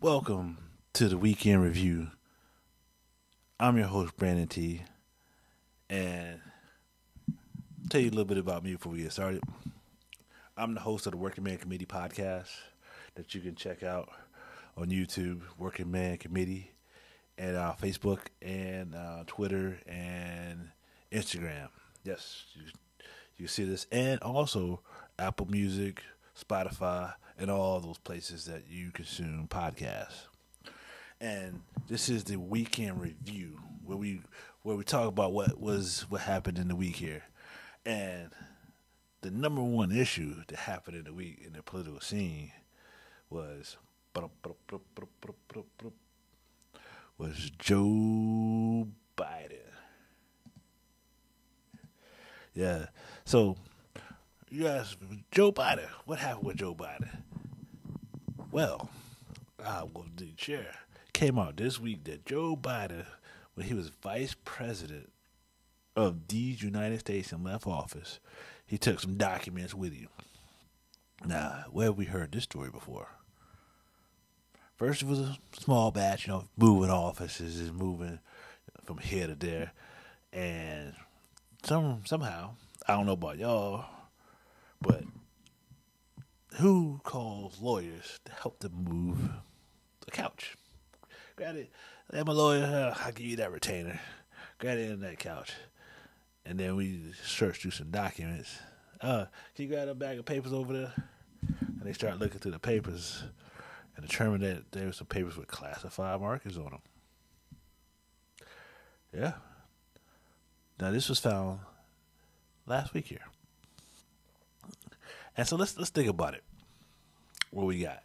Welcome to the Weekend Review. I'm your host, Brandon T. And tell you a little bit about me before we get started. I'm the host of the Working Man Committee podcast that you can check out on YouTube, Working Man Committee, and Facebook and Twitter and Instagram. Yes, you see this. And also Apple Music, Spotify, and all those places that you consume podcasts. And this is the weekend review where we talk about what happened in the week here. And the number one issue that happened in the week in the political scene was Joe Biden. Yeah. So you ask Joe Biden, what happened with Joe Biden? Well, the chair came out this week that Joe Biden, when he was vice president of these United States and left office, he took some documents with him. Now, where have we heard this story before? First, it was a small batch, moving offices and moving from here to there. And somehow, I don't know about y'all, but who calls lawyers to help them move the couch? Got it. I'm a lawyer. I'll give you that retainer. Got it in that couch. And then we searched through some documents. Can you grab a bag of papers over there? And they start looking through the papers and determined that there were some papers with classified markers on them. Yeah. Now this was found last week here. And so let's think about it. What we got?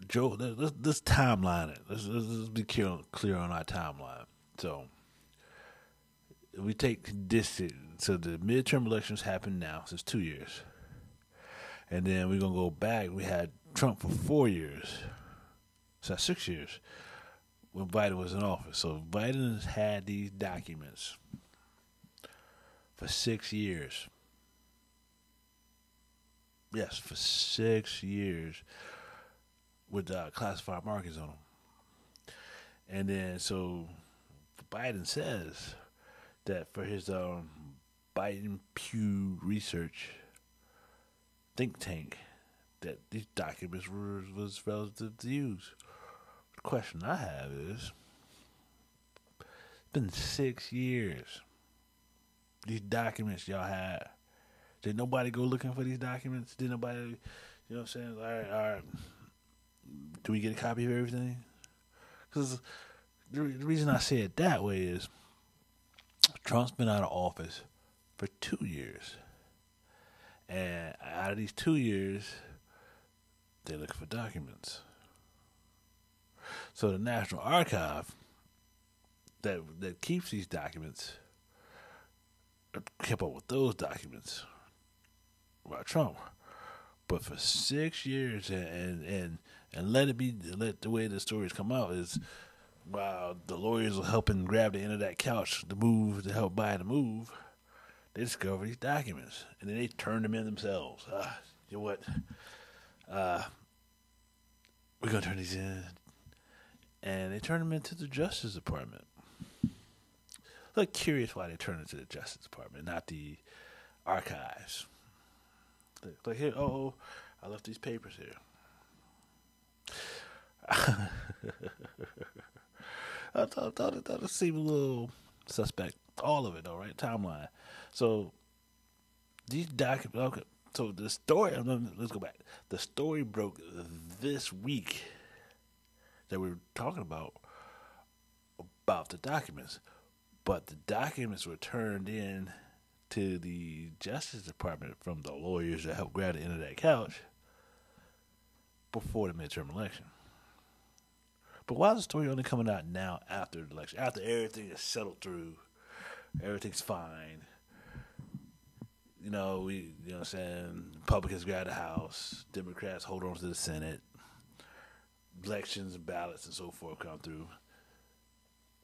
Joe, let's timeline it. Let's be clear on our timeline. So we take this. So the midterm elections happened now, so it's 2 years, and then we're gonna go back. We had Trump for 4 years, so that's 6 years when Biden was in office. So Biden has had these documents for 6 years. Yes, for 6 years with classified markings on them. And then, so Biden says that for his Biden Pew Research think tank, that these documents was relative to use. The question I have is, it's been 6 years. These documents y'all had. Did nobody go looking for these documents? Did nobody, you know what I'm saying? All right. Do we get a copy of everything? Because the reason I say it that way is Trump's been out of office for 2 years. And out of these 2 years, they're looking for documents. So the National Archive that keeps these documents kept up with those documents about Trump. But for 6 years, and let the way the stories come out is, while the lawyers were helping grab the end of that couch to help Biden move, they discovered these documents, and then they turned them in themselves. You know what? We're gonna turn these in, and they turned them into the Justice Department. Look, curious why they turned it to the Justice Department, not the archives. Like here, I left these papers here. I thought it seemed a little suspect. All of it, though, right? Timeline. So these documents. Okay. So the story. Let's go back. The story broke this week that we were talking about the documents, but the documents were turned in to the Justice Department from the lawyers that helped grab the end of that couch before the midterm election. But why is the story only coming out now after the election? After everything is settled through, everything's fine. You know what I'm saying? Republicans grab the House, Democrats hold on to the Senate, elections and ballots and so forth come through.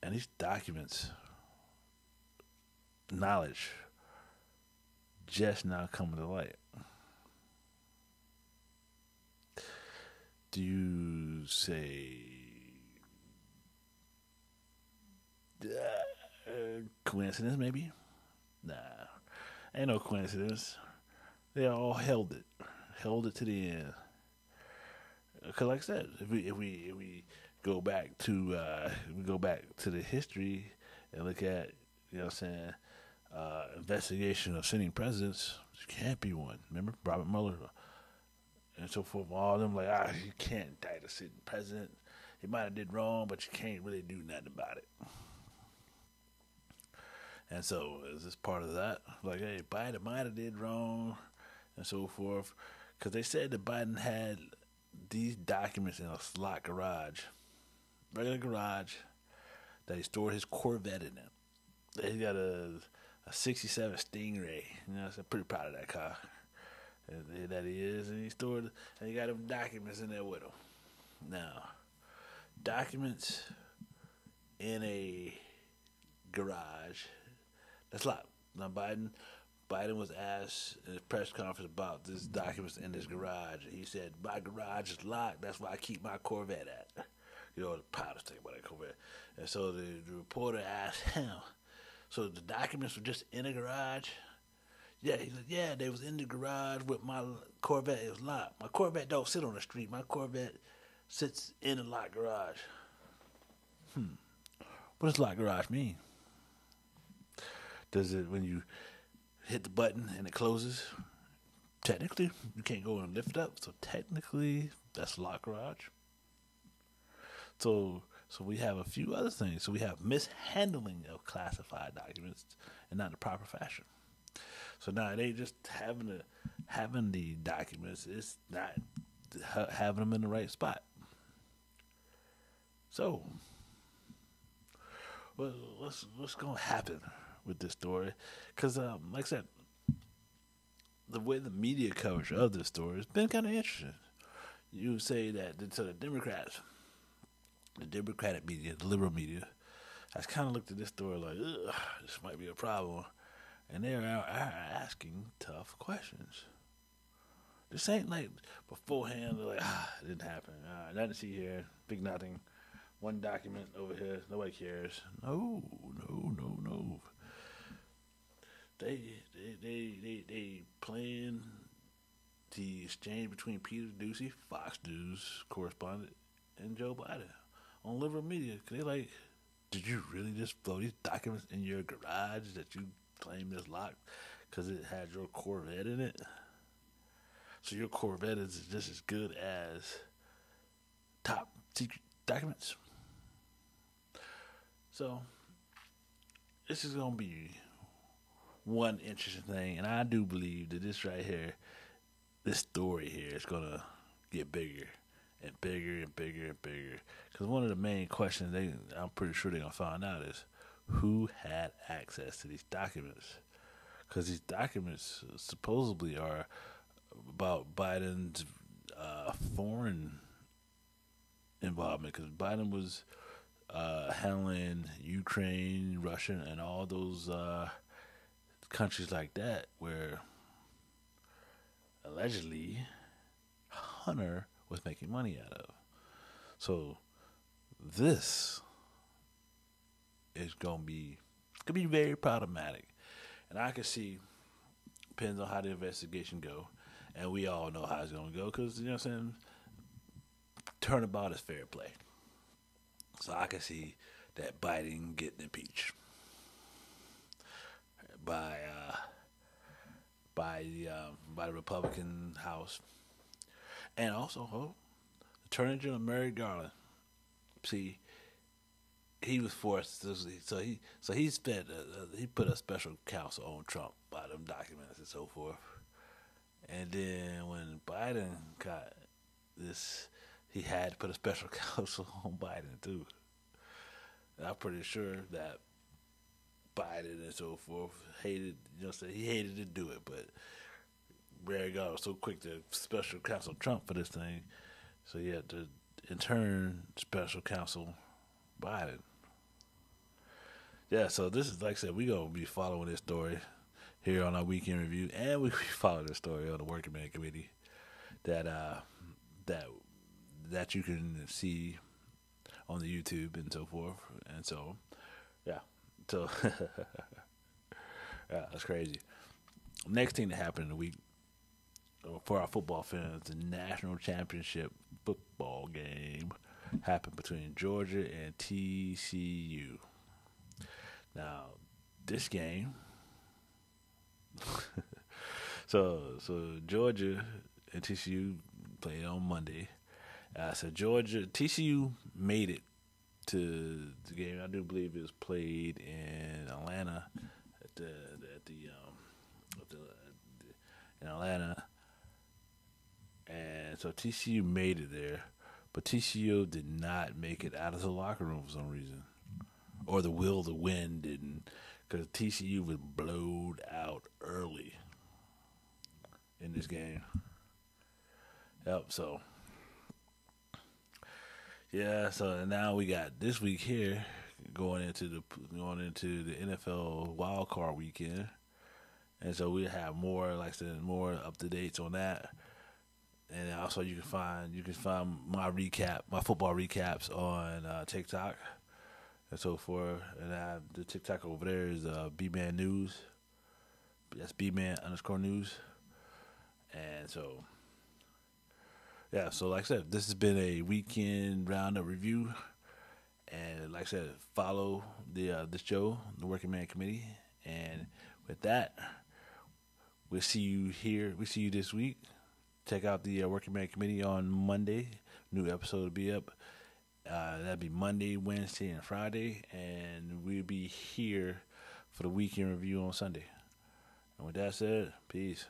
And these documents, knowledge, just now coming to light. Do you say coincidence, maybe? Nah, ain't no coincidence. They all held it to the end. Because, like I said, if we go back to the history and look at, you know what I'm saying, investigation of sitting presidents, there can't be one. Remember Robert Mueller and so forth. All of them like, you can't indict a sitting president. He might have did wrong, but you can't really do nothing about it. And so, is this part of that? Like, hey, Biden might have did wrong, and so forth, because they said that Biden had these documents in a slot garage, regular garage, that he stored his Corvette in it. He got a '67 Stingray. You know, I'm pretty proud of that car. And that he is, and he got them documents in there with him. Now, documents in a garage, that's locked. Now, Biden was asked in a press conference about this documents in his garage. He said, "My garage is locked. That's where I keep my Corvette at." You know, the proudest thing about that Corvette. And so the reporter asked him, "So the documents were just in a garage?" Yeah, he said, "Yeah, they was in the garage with my Corvette. It was locked. My Corvette don't sit on the street. My Corvette sits in a locked garage." What does locked garage mean? Does it, when you hit the button and it closes, technically you can't go and lift it up, so technically that's locked garage? So we have a few other things. So we have mishandling of classified documents in not the proper fashion. So now they just having the documents. It's not having them in the right spot. So, what's going to happen with this story? Because, like I said, the way the media coverage of this story has been kind of interesting. You say that so the Democrats, the Democratic media, the liberal media, has kind of looked at this story like, ugh, this might be a problem. And they're asking tough questions. This ain't like beforehand, they're like, it didn't happen. Nothing to see here. Big nothing. One document over here. Nobody cares. No. They playing the exchange between Peter Doocy, Fox News correspondent, and Joe Biden on liberal media. Cause they like, did you really just throw these documents in your garage that you claim is locked because it had your Corvette in it? So your Corvette is just as good as top secret documents? So this is going to be one interesting thing, and I do believe that this right here, this story here is going to get bigger and bigger and bigger and bigger. Because one of the main questions I'm pretty sure they're going to find out is who had access to these documents. Because these documents supposedly are about Biden's foreign involvement. Because Biden was handling Ukraine, Russia, and all those countries like that where allegedly Hunter was making money out of. So this is gonna be very problematic, and I can see, depends on how the investigation go, and we all know how it's gonna go because you know what I'm saying. Turnabout is fair play, so I can see that Biden getting impeached by the Republican House, and also Attorney General Merrick Garland. See, he was forced to, he put a special counsel on Trump by them documents and so forth. And then when Biden got this, he had to put a special counsel on Biden too. And I'm pretty sure that Biden and so forth hated, he hated to do it, but Barry God was so quick to special counsel Trump for this thing, so he had to in turn special counsel Biden. Yeah, so this is, like I said, we're going to be following this story here on our weekend review, and we follow this story on the Working Man Committee that that you can see on the YouTube and so forth. And so, yeah. So, yeah, that's crazy. Next thing that happened in the week for our football fans, the national championship football game happened between Georgia and TCU. Now, this game, so Georgia and TCU played on Monday. So TCU made it to the game. I do believe it was played in Atlanta in Atlanta, and so TCU made it there, but TCU did not make it out of the locker room for some reason, or the will to win didn't, because TCU was blowed out early in this game. Yep. So yeah. So now we got this week here going into the NFL wild card weekend. And so we have more, like I said, more up to dates on that. And also you can find my football recaps on TikTok and so forth. And the TikTok over there is B-Man News. That's B-Man_news. And so, yeah, so like I said, this has been a weekend roundup review. And like I said, follow this show, the Working Man Committee. And with that, we'll see you here. We'll see you this week. Check out the Working Man Committee on Monday. New episode will be up. That'll be Monday, Wednesday, and Friday. And we'll be here for the weekend review on Sunday. And with that said, peace.